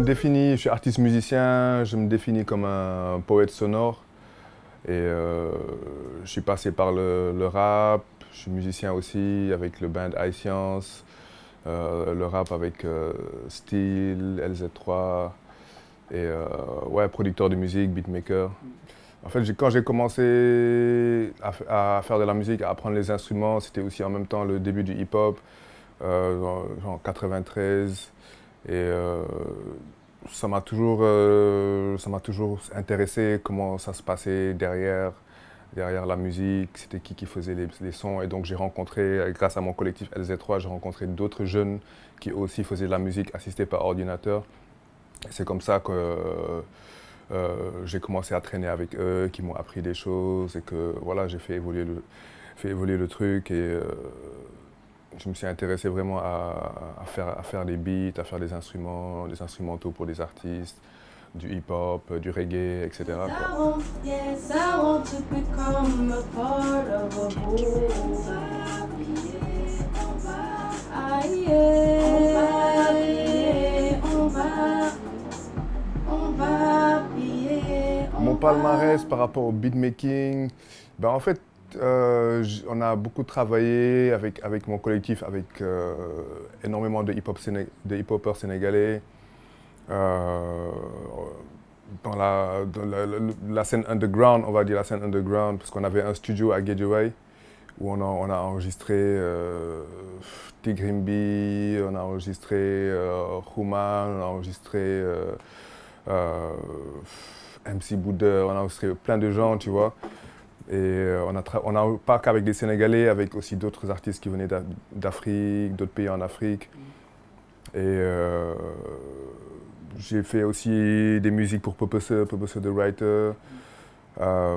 je suis artiste musicien, je me définis comme un poète sonore. Et je suis passé par le rap, je suis musicien aussi avec le band iScience, le rap avec Steel, LZ3 et ouais, producteur de musique, beatmaker. En fait, quand j'ai commencé à faire de la musique, à apprendre les instruments, c'était aussi en même temps le début du hip-hop, en 93. Et ça m'a toujours intéressé comment ça se passait derrière la musique, c'était qui faisait les sons. Et donc j'ai rencontré, grâce à mon collectif LZ3, j'ai rencontré d'autres jeunes qui aussi faisaient de la musique assistée par ordinateur. C'est comme ça que j'ai commencé à traîner avec eux, qui m'ont appris des choses et que voilà, j'ai fait évoluer le truc. Et je me suis intéressé vraiment à faire des beats, à faire des instrumentaux pour des artistes, du hip-hop, du reggae, etc. quoi. Mon palmarès par rapport au beatmaking, ben en fait, on a beaucoup travaillé avec mon collectif, avec énormément de hip-hopeurs sénégalais. Dans la scène underground, on va dire la scène underground, parce qu'on avait un studio à Guédiawaye où on a enregistré Tigrimbi, on a enregistré Xuman, on a enregistré MC Bouddha, on a enregistré plein de gens, tu vois. Et on a pas qu'avec des Sénégalais, avec aussi d'autres artistes qui venaient d'Afrique, d'autres pays en Afrique. Et j'ai fait aussi des musiques pour Purpose the Writer. On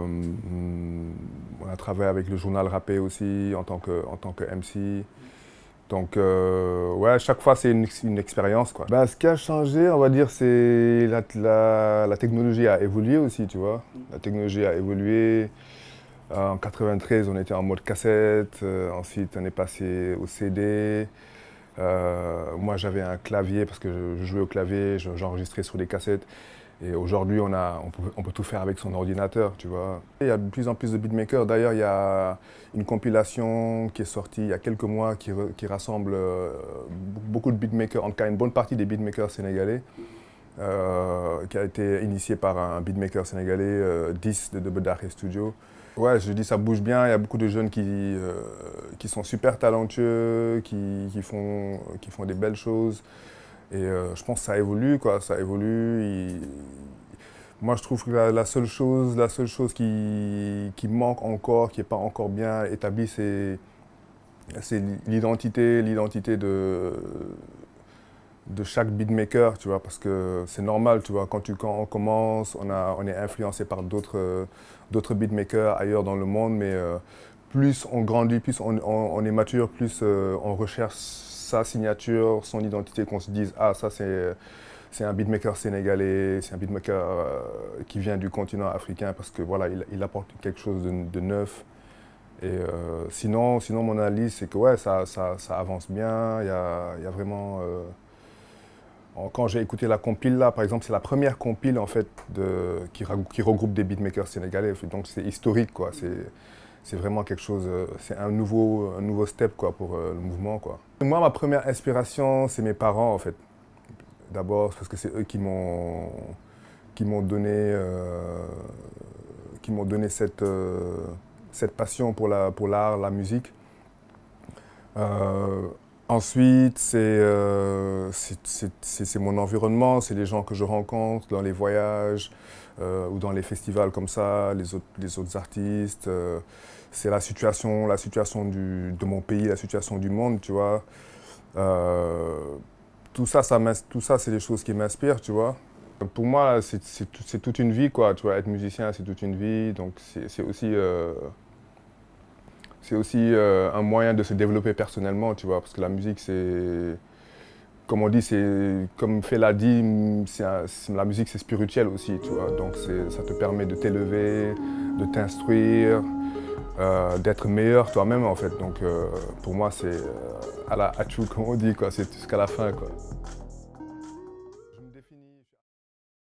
a travaillé avec le journal Rappé aussi en tant que MC. Donc, ouais, chaque fois, c'est une expérience, quoi. Ben, ce qui a changé, on va dire, c'est la technologie a évolué aussi, tu vois. La technologie a évolué. En 93, on était en mode cassette. Ensuite, on est passé au CD. Moi, j'avais un clavier parce que je jouais au clavier, j'enregistrais sur des cassettes. Et aujourd'hui, on peut tout faire avec son ordinateur, tu vois. Il y a de plus en plus de beatmakers. D'ailleurs, il y a une compilation qui est sortie il y a quelques mois qui rassemble beaucoup de beatmakers, en tout cas une bonne partie des beatmakers sénégalais, qui a été initiée par un beatmaker sénégalais, 10 de Bedaché Studio. Ouais, je dis ça bouge bien, il y a beaucoup de jeunes qui sont super talentueux, qui font des belles choses. Et je pense que ça évolue, quoi, ça évolue. Moi, je trouve que la seule chose qui manque encore, qui n'est pas encore bien établie, c'est l'identité de chaque beatmaker, tu vois, parce que c'est normal, tu vois, quand on commence, on est influencé par d'autres beatmakers ailleurs dans le monde, mais plus on grandit, plus on est mature, plus on recherche sa signature, son identité, qu'on se dise « Ah, ça c'est un beatmaker sénégalais, c'est un beatmaker qui vient du continent africain parce que voilà, il apporte quelque chose de neuf. » Et sinon, mon analyse, c'est que ouais, ça avance bien, il y a vraiment... quand j'ai écouté la compile là, par exemple, c'est la première compile en fait qui regroupe des beatmakers sénégalais, donc c'est historique, quoi. C'est vraiment quelque chose, c'est un nouveau step, quoi, pour le mouvement, quoi. Moi, ma première inspiration, c'est mes parents, en fait. D'abord, parce que c'est eux qui m'ont donné cette passion pour l'art, la musique. Ensuite, c'est mon environnement, c'est les gens que je rencontre dans les voyages ou dans les festivals comme ça, les autres artistes. C'est la situation de mon pays, la situation du monde, tu vois. Tout ça, c'est des choses qui m'inspirent, tu vois. Pour moi, c'est toute une vie, quoi. Tu vois, être musicien, c'est toute une vie. Donc, c'est aussi un moyen de se développer personnellement, tu vois. Parce que la musique, c'est... Comme on dit, comme Fela l'a dit, la musique, c'est spirituel aussi, tu vois. Donc, ça te permet de t'élever, de t'instruire, d'être meilleur toi-même, en fait. Donc, pour moi, c'est à la hachou, comme on dit, quoi. C'est jusqu'à la fin, quoi.